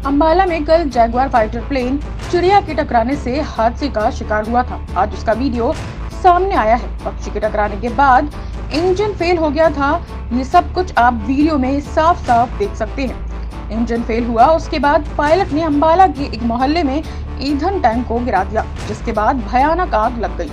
अंबाला में कल Jaguar fighter plane चिड़िया के टकराने से हादसे का शिकार हुआ था। आज उसका वीडियो सामने आया है। पक्षी के टकराने के बाद इंजन फेल हो गया था। ये सब कुछ आप वीडियो में साफ साफ देख सकते हैं। इंजन फेल हुआ, उसके बाद पायलट ने अंबाला के एक मोहल्ले में ईंधन टैंक को गिरा दिया, जिसके बाद भयानक आग लग गई।